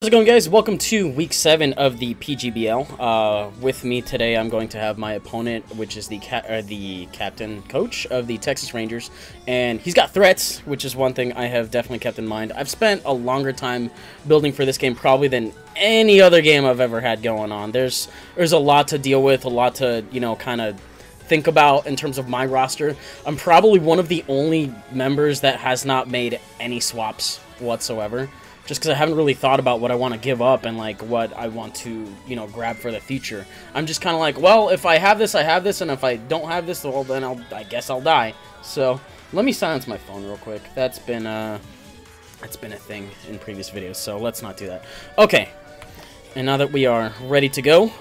How's it going, guys? Welcome to week 7 of the PGBL. With me today, I'm going to have my opponent, which is the captain coach of the Texas Rangers, and he's got threats, which is one thing I have definitely kept in mind. I've spent a longer time building for this game probably than any other game I've ever had going on. There's a lot to deal with, a lot to kind of think about in terms of my roster. I'm probably one of the only members that has not made any swaps whatsoever. Just because I haven't really thought about what I want to give up and, like, what I want to, grab for the future. I'm just kind of like, well, if I have this, I have this, and if I don't have this, well, then I guess I'll die. So, let me silence my phone real quick. That's been a thing in previous videos, so let's not do that. Okay, and now that we are ready to go,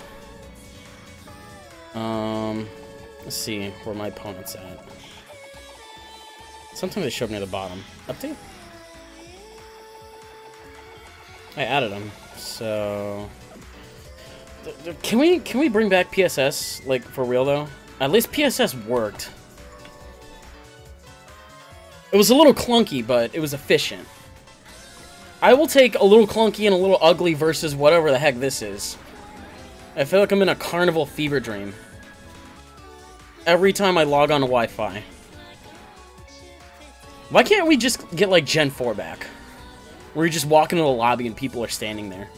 let's see where my opponent's at. Sometimes they show up near the bottom. Update? I added them, so can we bring back PSS, like, for real though? At least PSS worked. It was a little clunky, but it was efficient. I will take a little clunky and a little ugly versus whatever the heck this is. I feel like I'm in a carnival fever dream every time I log on to Wi-Fi. Why can't we just get, like, Gen 4 back? Where you just walk into the lobby and people are standing there.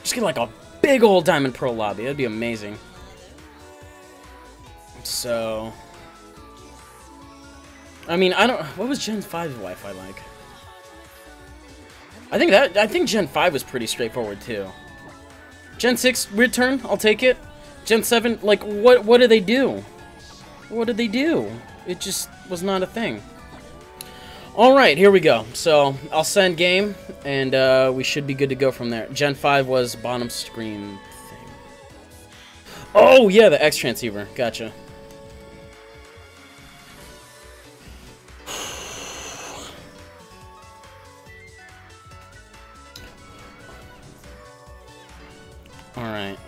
Just get like a big old Diamond Pro lobby. That'd be amazing. So, I mean, what was Gen 5's Wi-Fi like? I think Gen 5 was pretty straightforward too. Gen 6, weird turn, I'll take it. Gen 7, like, what did they do? What did they do? It just was not a thing. Alright, here we go. So, I'll send game, and we should be good to go from there. Gen 5 was bottom screen thing. Oh, yeah, the X transceiver. Gotcha. Alright.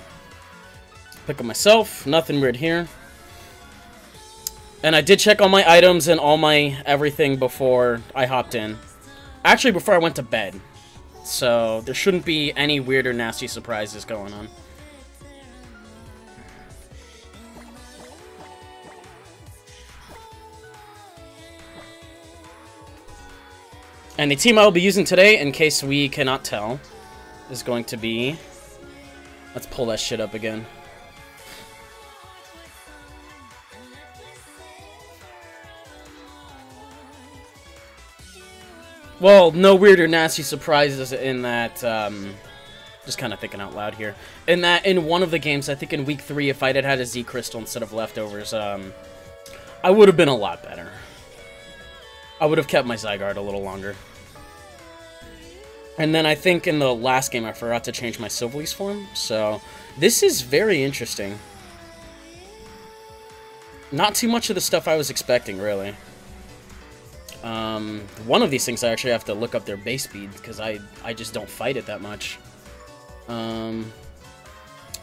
Pick up myself. Nothing weird here. And I did check all my items and all my everything before I hopped in. Actually, before I went to bed. So, there shouldn't be any weird or nasty surprises going on. And the team I will be using today, in case we cannot tell, is going to be... Let's pull that shit up again. Well, no weird or nasty surprises in that, just kind of thinking out loud here. In that, in one of the games, I think in week 3, if I had a Z Crystal instead of leftovers, I would have been a lot better. I would have kept my Zygarde a little longer. And then I think in the last game, I forgot to change my Silvally form, so this is very interesting. Not too much of the stuff I was expecting, really. One of these things I actually have to look up their base speed, because I just don't fight it that much. Let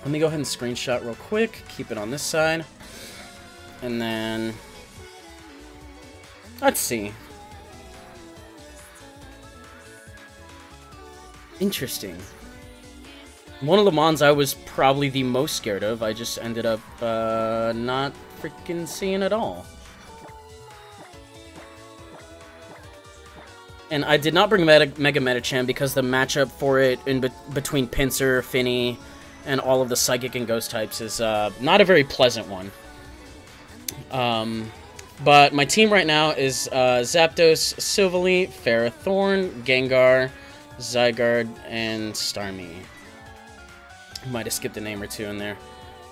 me go ahead and screenshot real quick, keep it on this side, and then, let's see. Interesting. One of the mons I was probably the most scared of, I just ended up, not freaking seeing at all. And I did not bring Mega Medicham because the matchup for it between Pinsir, Finny, and all of the Psychic and Ghost types is not a very pleasant one. But my team right now is Zapdos, Silvally, Ferrothorn, Gengar, Zygarde, and Starmie. Might have skipped a name or two in there.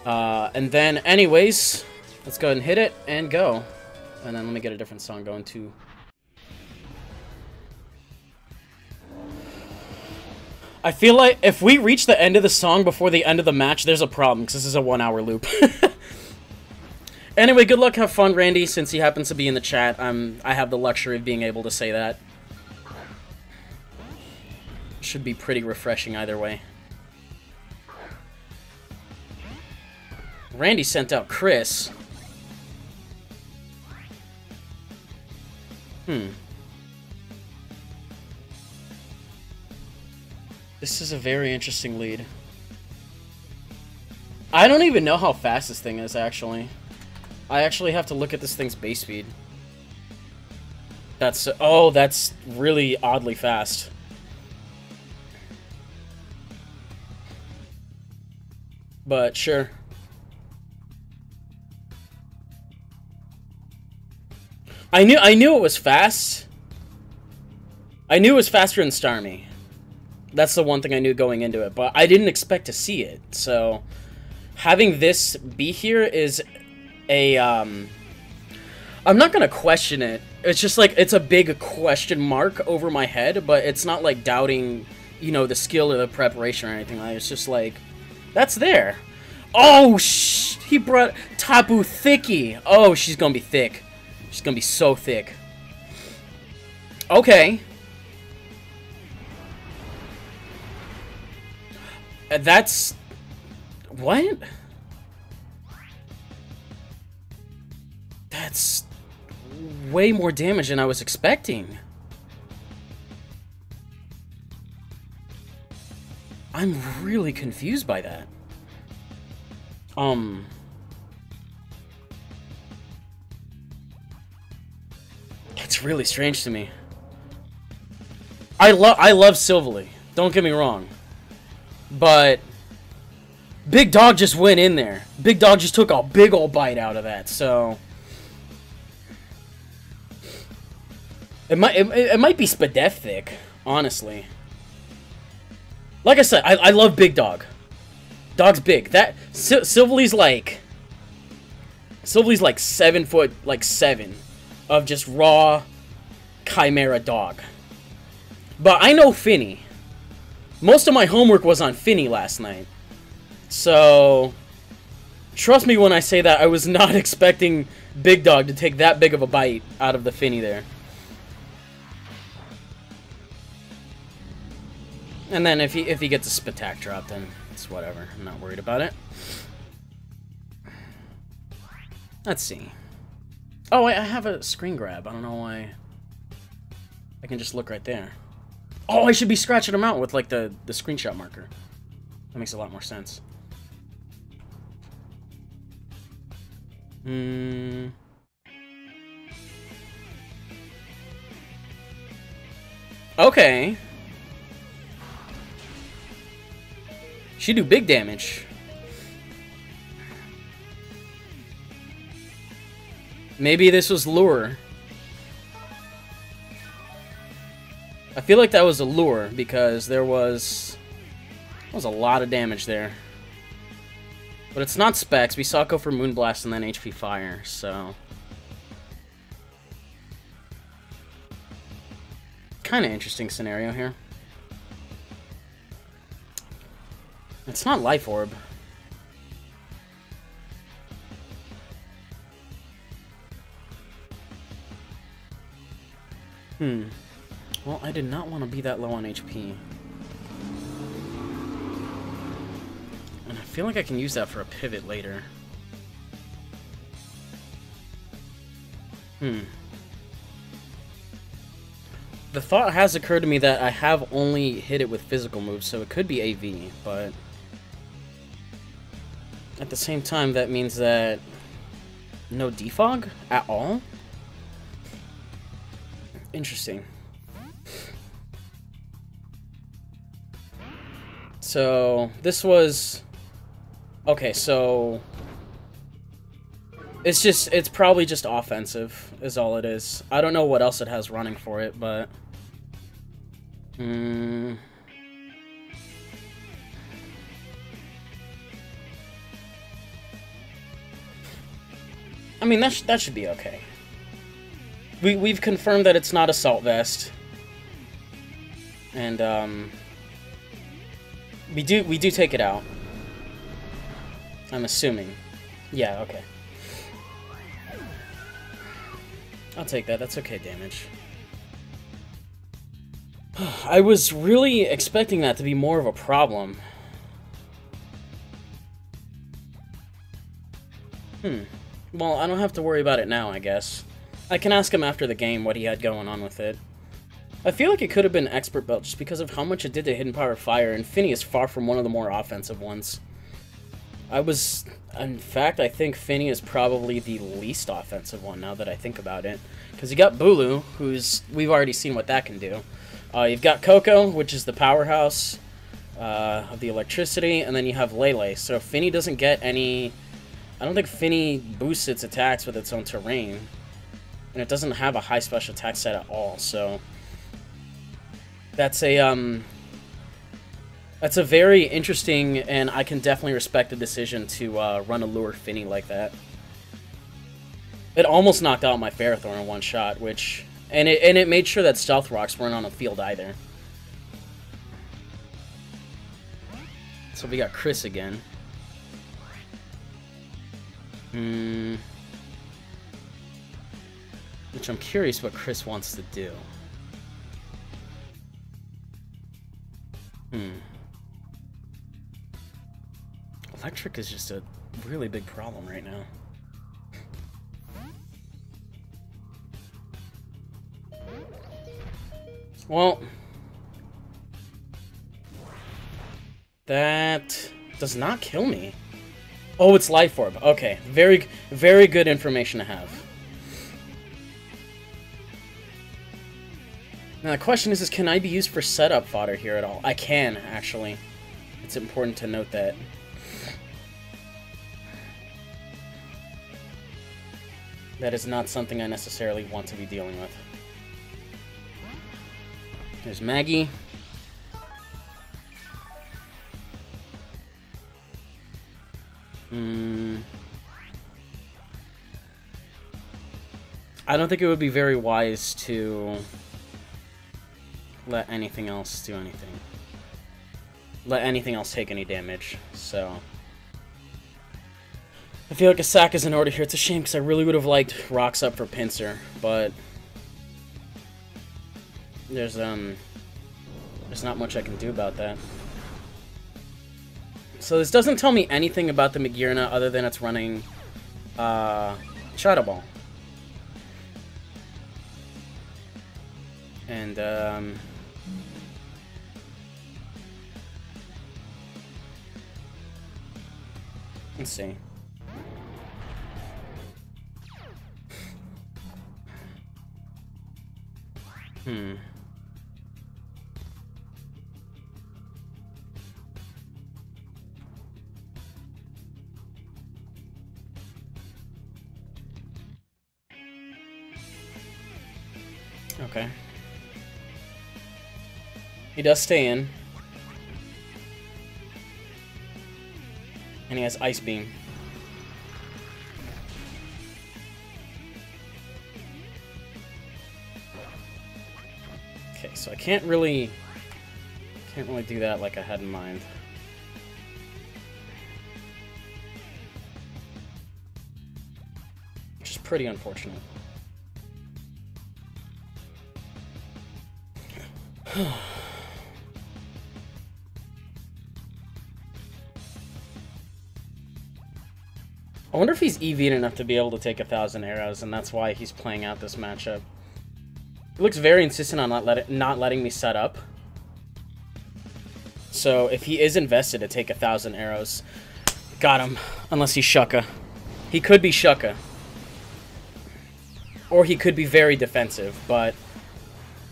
And then, anyways, let's go ahead and hit it and go. And then let me get a different song going too. I feel like if we reach the end of the song before the end of the match, there's a problem, because this is a 1-hour loop. Anyway, good luck, have fun, Randy, since he happens to be in the chat. I have the luxury of being able to say that. Should be pretty refreshing either way. Randy sent out Chris. This is a very interesting lead. I don't even know how fast this thing is, actually. I actually have to look at this thing's base speed. That's... Oh, that's really oddly fast. But, sure. I knew it was fast. I knew it was faster than Starmie. That's the one thing I knew going into it, but I didn't expect to see it. So having this be here is a I'm not gonna question it. It's just like it's a big question mark over my head, but it's not like doubting, you know, the skill or the preparation or anything. It's just like that's there. Oh, he brought Tapu Thicky. Oh, she's gonna be thick. She's gonna be so thick. Okay. That's... What? That's way more damage than I was expecting. I'm really confused by that. It's really strange to me. I love Silvally. Don't get me wrong. But Big Dog just went in there. Big Dog just took a big ol' bite out of that, so it might be Spadef thick, honestly. Like I said, I love Big Dog. Dog's big. That Silvally's like 7 foot, like 7 of just raw Chimera dog. But I know Finny. Most of my homework was on Finny last night. So trust me when I say that I was not expecting Big Dog to take that big of a bite out of the Finny there. And then if he gets a Spatak drop, then it's whatever. I'm not worried about it. Let's see. Oh, I have a screen grab. I don't know why. I can just look right there. Oh, I should be scratching them out with, like, the screenshot marker. That makes a lot more sense. Okay. She do big damage. Maybe this was lure. I feel like that was a lure because there was a lot of damage there. But it's not specs. We saw it go for Moonblast and then HP Fire, so kind of interesting scenario here. It's not Life Orb. Well, I did not want to be that low on HP. And I feel like I can use that for a pivot later. The thought has occurred to me that I have only hit it with physical moves, so it could be AV, but at the same time, that means that no defog at all? Interesting. So, this was... Okay, so... It's probably just offensive, is all it is. I don't know what else it has running for it, but... I mean, that should be okay. We've confirmed that it's not Assault Vest. And, we do take it out. I'm assuming. Yeah, okay. I'll take that. That's okay damage. I was really expecting that to be more of a problem. Well, I don't have to worry about it now, I guess. I can ask him after the game what he had going on with it. I feel like it could have been Expert Belt just because of how much it did to Hidden Power Fire, and Finny is far from one of the more offensive ones. In fact, I think Finny is probably the least offensive one now that I think about it. Because you got Bulu, we've already seen what that can do. You've got Coco, which is the powerhouse of the electricity, and then you have Lele. So Finny doesn't get any... I don't think Finny boosts its attacks with its own terrain. And it doesn't have a high special attack set at all, so... That's a very interesting, and I can definitely respect the decision to run a Lure Finny like that. It almost knocked out my Ferrothorn in one shot, which... And it made sure that Stealth Rocks weren't on the field either. So we got Chris again. Which I'm curious what Chris wants to do. Electric is just a really big problem right now. Well, that does not kill me. Oh, it's Life Orb. Okay, very, very good information to have. Now the question is can I be used for setup fodder here at all? I can, actually. It's important to note that. That is not something I necessarily want to be dealing with. There's Maggie. I don't think it would be very wise to let anything else do anything. Let anything else take any damage, so... I feel like a sack is in order here. It's a shame because I really would have liked Rocks Up for Pinsir, but... There's not much I can do about that. So this doesn't tell me anything about the Magearna other than it's running Shadow Ball. And let's see. Okay. He does stay in. And he has Ice Beam. Okay, so I can't really do that like I had in mind. Which is pretty unfortunate. I wonder if he's EV'd enough to be able to take 1,000 arrows, and that's why he's playing out this matchup. He looks very insistent on not letting me set up. So if he is invested to take 1,000 arrows, got him. Unless he's Shucka. He could be Shucka. Or he could be very defensive, but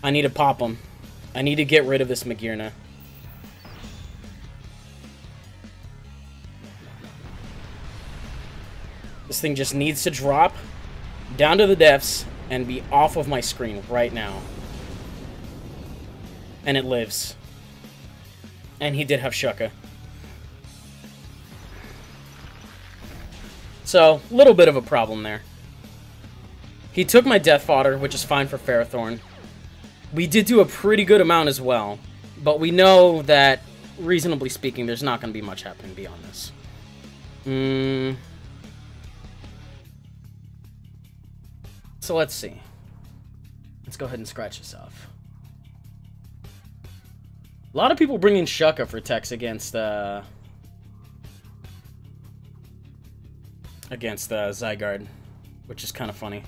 I need to pop him. I need to get rid of this Magearna. This thing just needs to drop down to the depths and be off of my screen right now. And it lives. And he did have Shucka. So, a little bit of a problem there. He took my Death Fodder, which is fine for Ferrothorn. We did do a pretty good amount as well. But we know that, reasonably speaking, there's not going to be much happening beyond this. So let's see. Let's go ahead and scratch this off. A lot of people bring in Shucka for techs against Zygarde, which is kind of funny.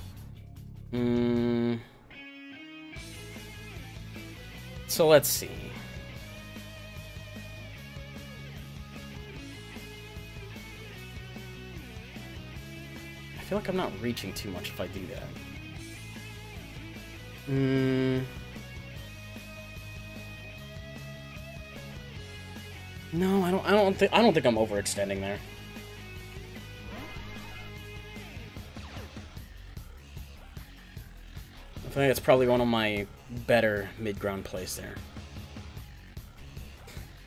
So let's see. I feel like I'm not reaching too much if I do that. No, I don't think I'm overextending there. I think it's probably one of my better mid-ground plays there.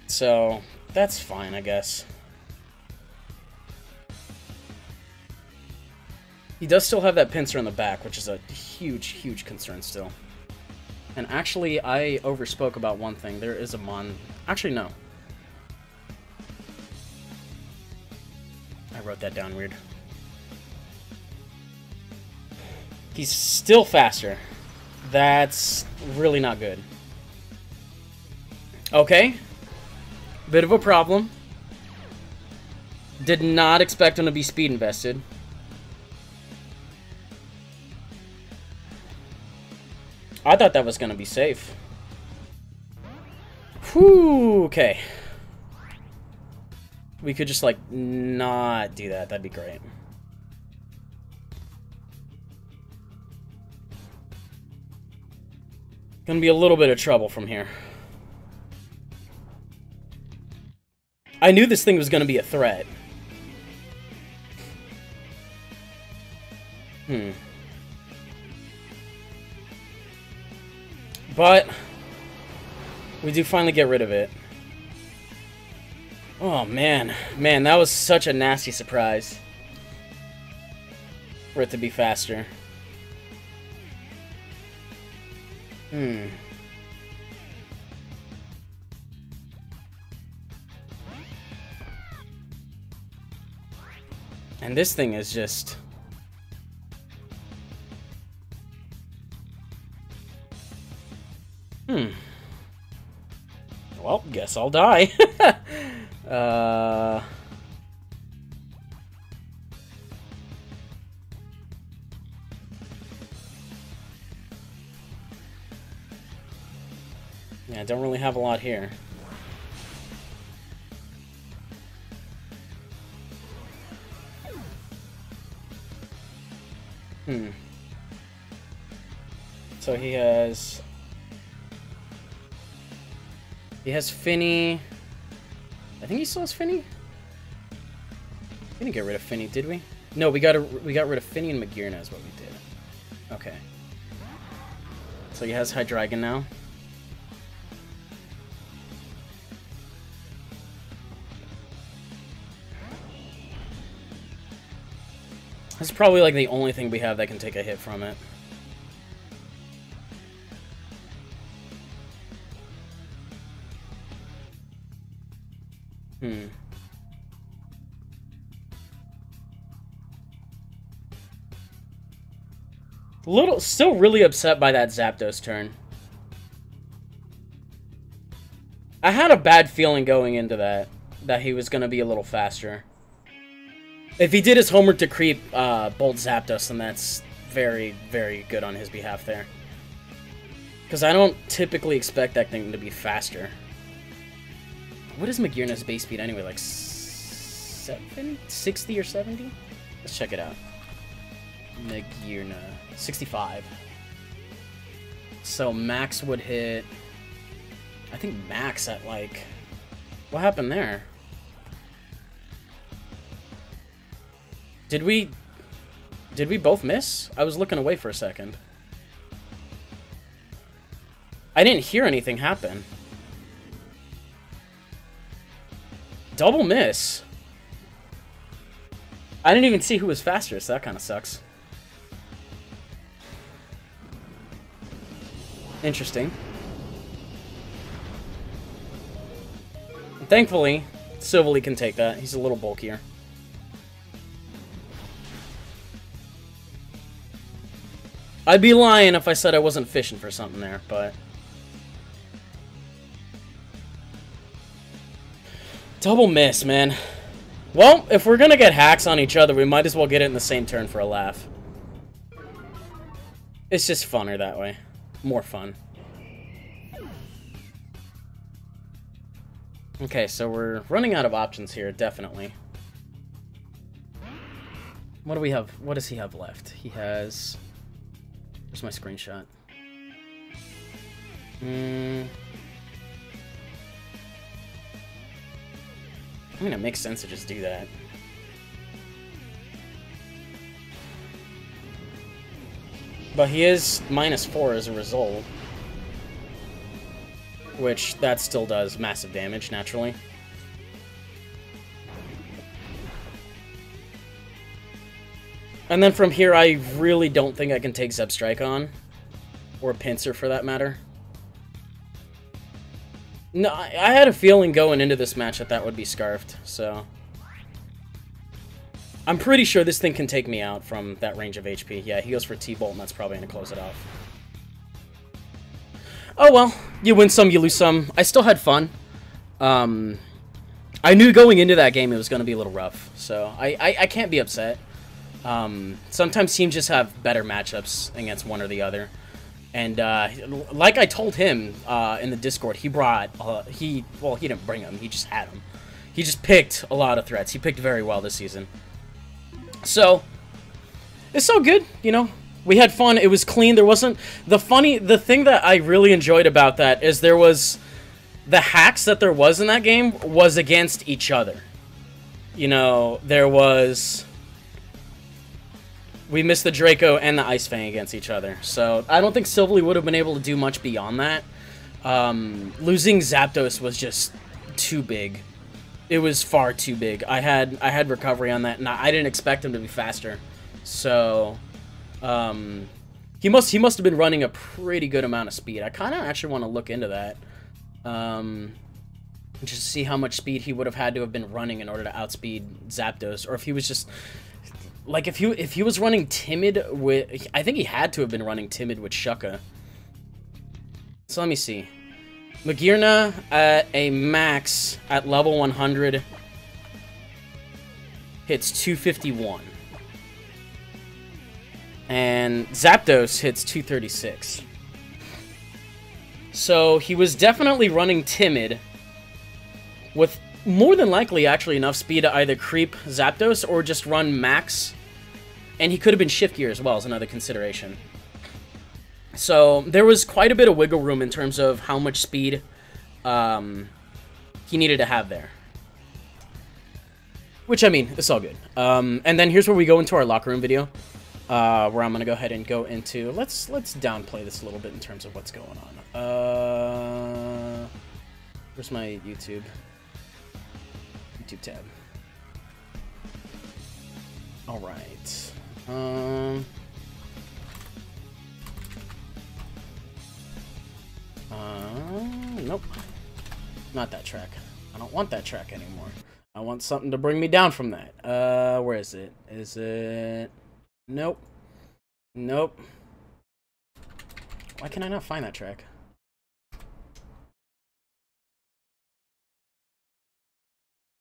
So, that's fine, I guess. He does still have that pincer in the back, which is a huge, huge concern still. And actually, I overspoke about one thing. There is a mon... Actually, no. I wrote that down weird. He's still faster. That's really not good. Okay. Bit of a problem. Did not expect him to be speed invested. I thought that was going to be safe. Whew, okay. We could just, like, not do that. That'd be great. Gonna be a little bit of trouble from here. I knew this thing was gonna be a threat. But we do finally get rid of it. Oh, man. Man, that was such a nasty surprise. For it to be faster. And this thing is just... Well, guess I'll die. Yeah, I don't really have a lot here. So he has Finny. I think he still has Finny. We didn't get rid of Finny, did we? No, we got rid of Finny and Magirna is what we did. Okay. So he has Hydreigon now. This is probably like the only thing we have that can take a hit from it. Still really upset by that Zapdos turn. I had a bad feeling going into that he was going to be a little faster. If he did his homework to creep Bolt Zapdos, then that's very, very good on his behalf there. Because I don't typically expect that thing to be faster. What is Magirna's base speed anyway? Like 60 or 70? Let's check it out. Magirna. 65. So max would hit... I think max at like... What happened there? Did we both miss? I was looking away for a second. I didn't hear anything happen. Double miss. I didn't even see who was faster, so that kind of sucks. Interesting. Thankfully, Silvally can take that. He's a little bulkier. I'd be lying if I said I wasn't fishing for something there, but... Double miss, man. Well, if we're gonna get hacks on each other, we might as well get it in the same turn for a laugh. It's just funner that way. More fun. Okay, so we're running out of options here, definitely. What do we have? What does he have left? He has... Where's my screenshot? I mean, it makes sense to just do that. But he is -4 as a result. Which, that still does massive damage, naturally. And then from here, I really don't think I can take Zeb Strike on. Or Pinsir, for that matter. No, I had a feeling going into this match that that would be Scarfed, so... I'm pretty sure this thing can take me out from that range of HP. Yeah, he goes for T-Bolt, and that's probably going to close it off. Oh well, you win some, you lose some. I still had fun. I knew going into that game it was going to be a little rough, so I can't be upset. Sometimes teams just have better matchups against one or the other. And like I told him in the Discord, he brought, well, he didn't bring them, he just had them. He just picked a lot of threats. He picked very well this season. So, it's so good, you know. We had fun. It was clean. There wasn't... The thing that I really enjoyed about that is there was... The hacks that there was in that game was against each other. You know, there was... We missed the Draco and the Ice Fang against each other. So, I don't think Silvally would have been able to do much beyond that. Losing Zapdos was just too big. It was far too big. I had recovery on that, and I didn't expect him to be faster. So... he must have been running a pretty good amount of speed. I kind of actually want to look into that. Just see how much speed he would have had to have been running in order to outspeed Zapdos, or if he was just like if he was running timid with. I think he had to have been running timid with Shucka. So let me see. Magearna at a max at level 100 hits 251. And Zapdos hits 236. So he was definitely running timid with more than likely actually enough speed to either creep Zapdos or just run max. And he could have been shift gear as well as another consideration. So there was quite a bit of wiggle room in terms of how much speed he needed to have there. Which, I mean, it's all good. And then here's where we go into our locker room video. Where I'm gonna go ahead and go into let's downplay this a little bit in terms of what's going on. Where's my YouTube tab? All right. Nope. Not that track. I don't want that track anymore. I want something to bring me down from that. Where is it? Is it? Nope. Nope. Why can I not find that track?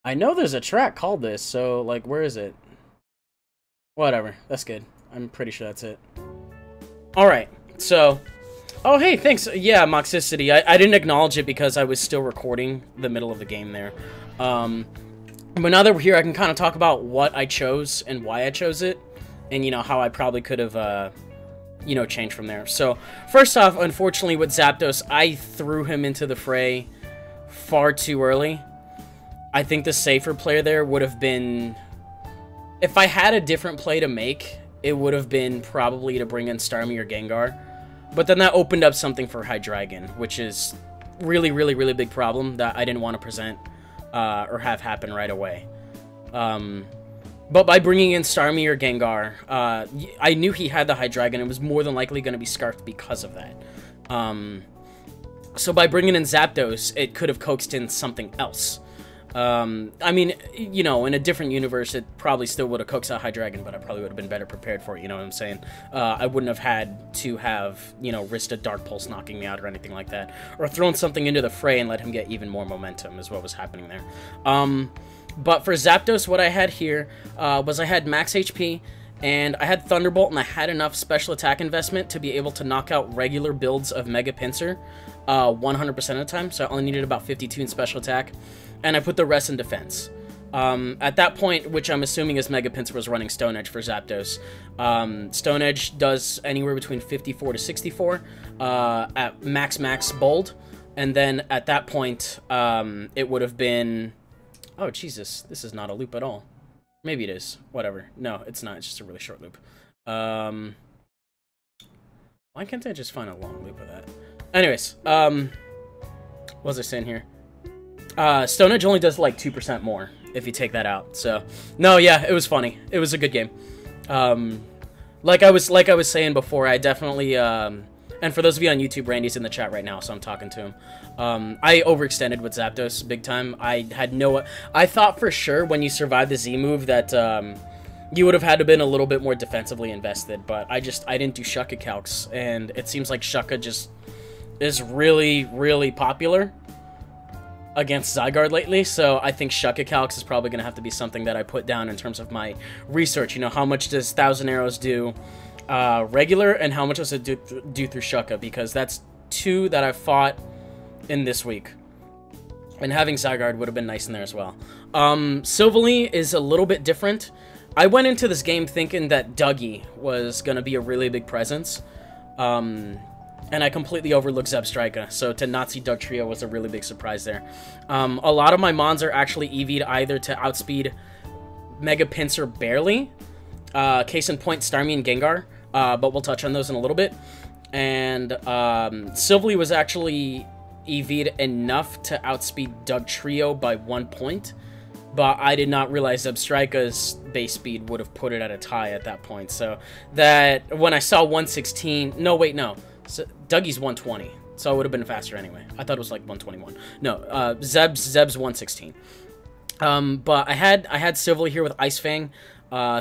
I know there's a track called this, so, like, where is it? Whatever. That's good. I'm pretty sure that's it. Alright, so... Oh, hey, thanks. Yeah, Moxicity. I didn't acknowledge it because I was still recording the middle of the game there. But now that we're here, I can kind of talk about what I chose and why I chose it. And, you know, how I probably could have, you know, changed from there. So, first off, unfortunately, with Zapdos, I threw him into the fray far too early. I think the safer play there would have been... If I had a different play to make, it would have been probably to bring in Starmie or Gengar. But then that opened up something for Hydreigon, which is really, really, really big problem that I didn't want to present or have happen right away. But by bringing in Starmie or Gengar, I knew he had the Hydreigon and was more than likely going to be Scarfed because of that. So by bringing in Zapdos, it could have coaxed in something else. I mean, you know, in a different universe, it probably still would have coaxed out Hydreigon, but I probably would have been better prepared for it, you know what I'm saying? I wouldn't have had to have, you know, risked a Dark Pulse knocking me out or anything like that. Or thrown something into the fray and let him get even more momentum is what was happening there. But for Zapdos, what I had here was I had max HP, and I had Thunderbolt, and I had enough special attack investment to be able to knock out regular builds of Mega Pinsir. 100% of the time, so I only needed about 52 in special attack, and I put the rest in defense. At that point, which I'm assuming is Mega Pinsir was running Stone Edge for Zapdos. Stone Edge does anywhere between 54 to 64 at max bold, and then at that point, it would have been... Oh, Jesus, this is not a loop at all. Maybe it is. Whatever. No, it's not. It's just a really short loop. Why can't I just find a long loop of that? Anyways, what was I saying here? Stone Edge only does like 2% more if you take that out. So, no, yeah, it was funny. It was a good game. Like I was saying before, I definitely, and for those of you on YouTube, Randy's in the chat right now, so I'm talking to him. I overextended with Zapdos big time. I thought for sure when you survived the Z move that, you would have had to been a little bit more defensively invested, but I didn't do Shucka calcs, and it seems like Shucka just is really, really popular against Zygarde lately, so I think Shucka calcs is probably going to have to be something that I put down in terms of my research. You know, how much does Thousand Arrows do regular, and how much does it do through Shucka, because that's two that I've fought in this week. And having Zygarde would have been nice in there as well. Silvally is a little bit different. I went into this game thinking that Dougie was going to be a really big presence. And I completely overlooked Zebstrika, so to not see Dugtrio was a really big surprise there. A lot of my Mons are actually EV'd either to outspeed Mega Pinsir barely, case in point Starmie and Gengar, but we'll touch on those in a little bit. And Silvally was actually EV'd enough to outspeed Dugtrio by 1 point, but I did not realize Zebstrika's base speed would have put it at a tie at that point. So that when I saw 116, no, wait, no. So Dougie's 120, so it would have been faster anyway. I thought it was like 121. No, Zeb's 116. But I had Silvally here with Ice Fang,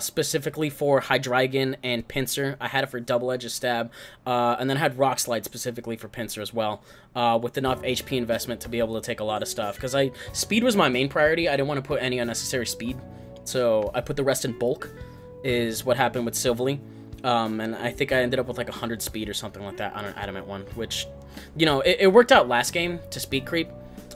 specifically for Hydreigon and Pinsir. I had it for Double Edge Stab, and then I had Rock Slide specifically for Pinsir as well, with enough HP investment to be able to take a lot of stuff. Because speed was my main priority. I didn't want to put any unnecessary speed, so I put the rest in bulk, is what happened with Silvally. And I think I ended up with like 100 speed or something like that on an Adamant one, which, you know, it worked out last game to speed creep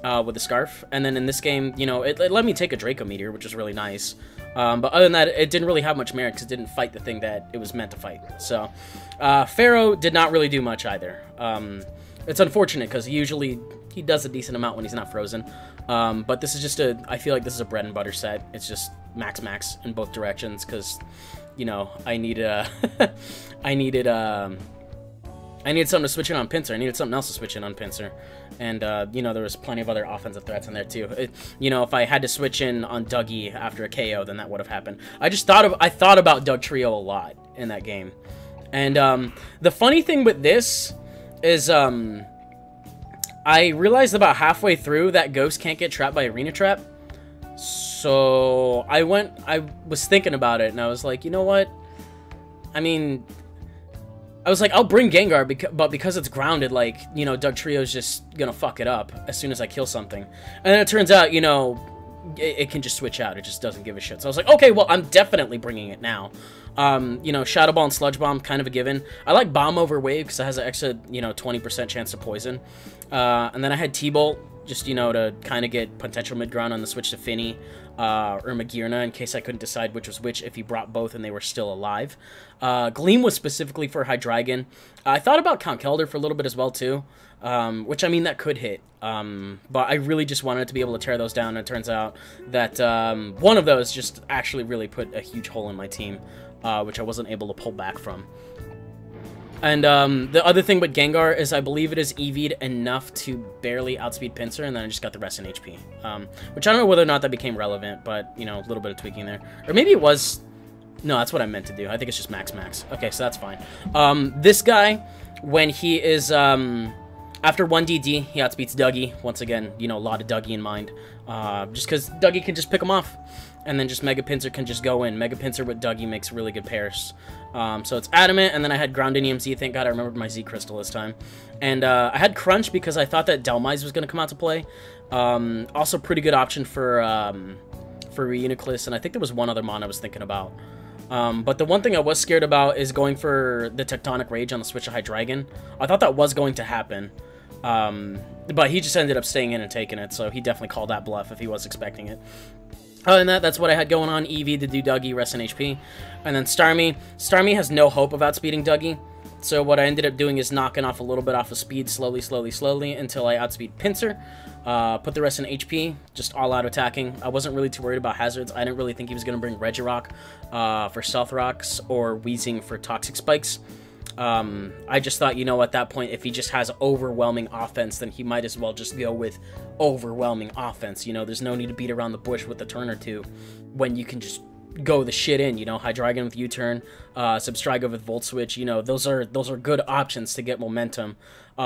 with the Scarf, and then in this game, you know, it let me take a Draco Meteor, which was really nice. But other than that, it didn't really have much merit because it didn't fight the thing that it was meant to fight. So, Pharaoh did not really do much either. It's unfortunate because he does a decent amount when he's not frozen. But this is just I feel like this is a bread and butter set. It's just max in both directions because, you know, I needed something to switch in on Pinsir. I needed something else to switch in on Pinsir. And, you know, there was plenty of other offensive threats in there, too. You know, if I had to switch in on Dougie after a KO, then that would have happened. I thought about Dugtrio a lot in that game. And, the funny thing with this is, I realized about halfway through that Ghost can't get trapped by Arena Trap. So, I was thinking about it, and I was like, you know what? I mean, I was like, I'll bring Gengar, but because it's grounded, like, you know, Dugtrio's just gonna fuck it up as soon as I kill something. And then it turns out, you know, it can just switch out. It just doesn't give a shit. So I was like, okay, well, I'm definitely bringing it now. You know, Shadow Ball and Sludge Bomb, kind of a given. I like Bomb over Wave because it has an extra, you know, 20% chance to poison. And then I had T-Bolt, just, you know, to kind of get potential mid-ground on the switch to Finny or Magearna in case I couldn't decide which was which if he brought both and they were still alive. Gleam was specifically for Hydreigon. I thought about Conkeldurr for a little bit as well, too, which, I mean, that could hit. But I really just wanted to be able to tear those down, and it turns out that one of those just actually really put a huge hole in my team, which I wasn't able to pull back from. And the other thing with Gengar is I believe it is EV'd enough to barely outspeed Pinsir, and then I just got the rest in HP. Which I don't know whether or not that became relevant, but, you know, a little bit of tweaking there. Or maybe it was... No, that's what I meant to do. I think it's just max. Okay, so that's fine. This guy, when he is... after 1DD, he outspeeds Dougie. Once again, you know, a lot of Dougie in mind. Just because Dougie can just pick him off. And then just Mega Pinsir can just go in. Mega Pinsir with Dougie makes really good pairs. So it's Adamant, and then I had Groundinium Z. Thank God I remembered my Z Crystal this time. And I had Crunch because I thought that Dhelmise was going to come out to play. Also pretty good option for Reuniclus, and I think there was one other mon I was thinking about. But the one thing I was scared about is going for the Tectonic Rage on the switch of Hydreigon. I thought that was going to happen. But he just ended up staying in and taking it, so he definitely called that bluff if he was expecting it. Other than that, that's what I had going on. Eevee to do Dougie, rest in HP. And then Starmie. Starmie has no hope of outspeeding Dougie. So what I ended up doing is knocking off a little bit off of speed slowly until I outspeed Pinsir. Put the rest in HP, just all out attacking. I wasn't really too worried about hazards. I didn't really think he was going to bring Regirock for Stealth Rocks or Weezing for Toxic Spikes. I just thought, you know, at that point, if he just has overwhelming offense, then he might as well just go with overwhelming offense. You know, there's no need to beat around the bush with a turn or two when you can just go the shit in, you know. Hydreigon with U-turn, Substrigo with Volt Switch, you know, those are good options to get momentum.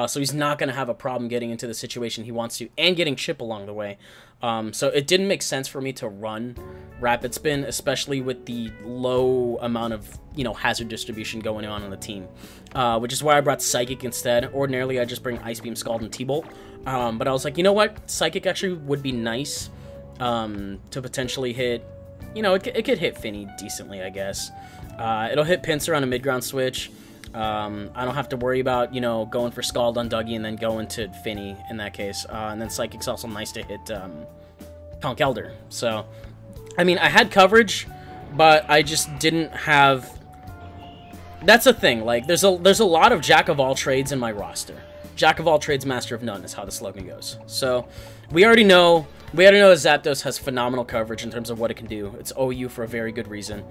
So he's not going to have a problem getting into the situation he wants to and getting Chip along the way. So it didn't make sense for me to run Rapid Spin, especially with the low amount of, you know, hazard distribution going on the team, which is why I brought Psychic instead. Ordinarily, I just bring Ice Beam, Scald, and T-Bolt, but I was like, you know what, Psychic actually would be nice to potentially hit. You know, it could hit Finny decently, I guess. It'll hit Pinsir on a mid-ground switch. I don't have to worry about, you know, going for Scald on Dougie and then going to Finny in that case. And then Psychic's also nice to hit Conkeldurr. So, I mean, I had coverage, but I just didn't have... That's the thing. Like, there's a lot of Jack of all trades in my roster. Jack of all trades, master of none is how the slogan goes. So, we already know that Zapdos has phenomenal coverage in terms of what it can do. It's OU for a very good reason.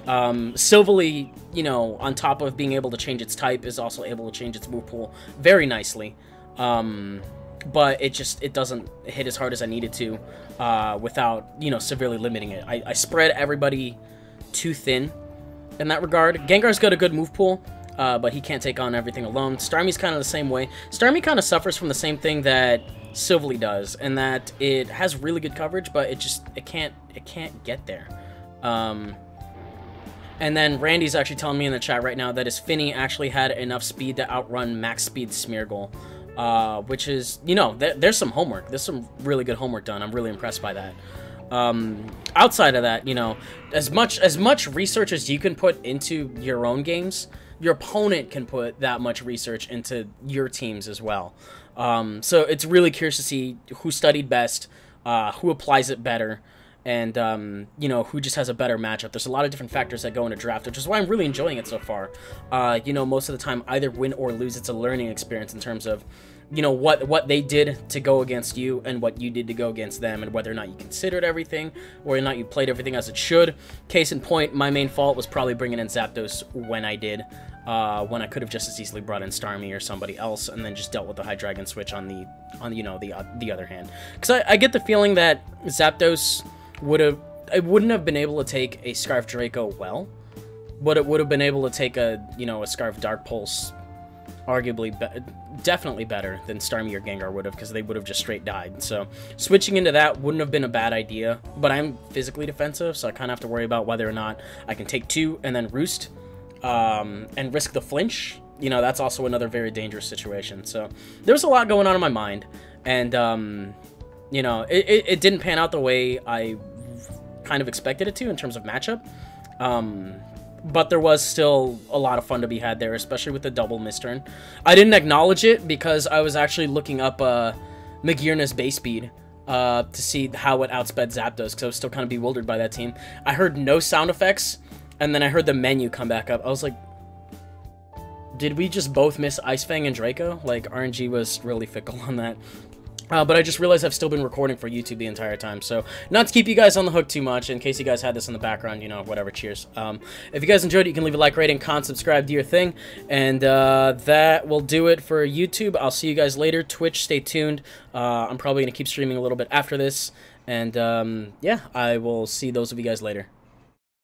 Silvally, you know, on top of being able to change its type, is also able to change its move pool very nicely. But it doesn't hit as hard as I needed to without, you know, severely limiting it. I spread everybody too thin in that regard. Gengar's got a good move pool, but he can't take on everything alone. Starmie's kind of the same way. Starmie kind of suffers from the same thing that Silvally does, and that it has really good coverage, but it can't get there. And then Randy's actually telling me in the chat right now that his Finny actually had enough speed to outrun max speed Smeargle, which is, you know, there's some homework. There's some really good homework done. I'm really impressed by that. Outside of that, you know, as much research as you can put into your own games, your opponent can put that much research into your teams as well. So it's really curious to see who studied best, who applies it better, and, you know, who just has a better matchup. There's a lot of different factors that go into draft, which is why I'm really enjoying it so far. You know, most of the time, either win or lose, it's a learning experience in terms of, you know, what they did to go against you and what you did to go against them, and whether or not you considered everything, or whether or not you played everything as it should. Case in point, my main fault was probably bringing in Zapdos when I did, when I could have just as easily brought in Starmie or somebody else, and then just dealt with the Hydreigon switch on you know, the other hand. Because I get the feeling that Zapdos wouldn't have been able to take a Scarf Draco well, but it would have been able to take a, you know, a Scarf Dark Pulse arguably definitely better than Starmie or Gengar would have, because they would have just straight died. So switching into that wouldn't have been a bad idea, but I'm physically defensive, so I kind of have to worry about whether or not I can take two and then roost and risk the flinch. You know, that's also another very dangerous situation. So there's a lot going on in my mind, and you know, it didn't pan out the way I kind of expected it to in terms of matchup. But there was still a lot of fun to be had there, especially with the double misturn. I didn't acknowledge it because I was actually looking up Magearna's base speed to see how it outsped Zapdos, because I was still kind of bewildered by that team. I heard no sound effects, and then I heard the menu come back up. I was like, did we just both miss Ice Fang and Draco? Like, RNG was really fickle on that. But I just realized I've still been recording for YouTube the entire time, so not to keep you guys on the hook too much, in case you guys had this in the background, you know, whatever, cheers. If you guys enjoyed it, you can leave a like, rating, comment, subscribe, do your thing, and that will do it for YouTube. I'll see you guys later. Twitch, stay tuned. I'm probably going to keep streaming a little bit after this, and yeah, I will see those of you guys later.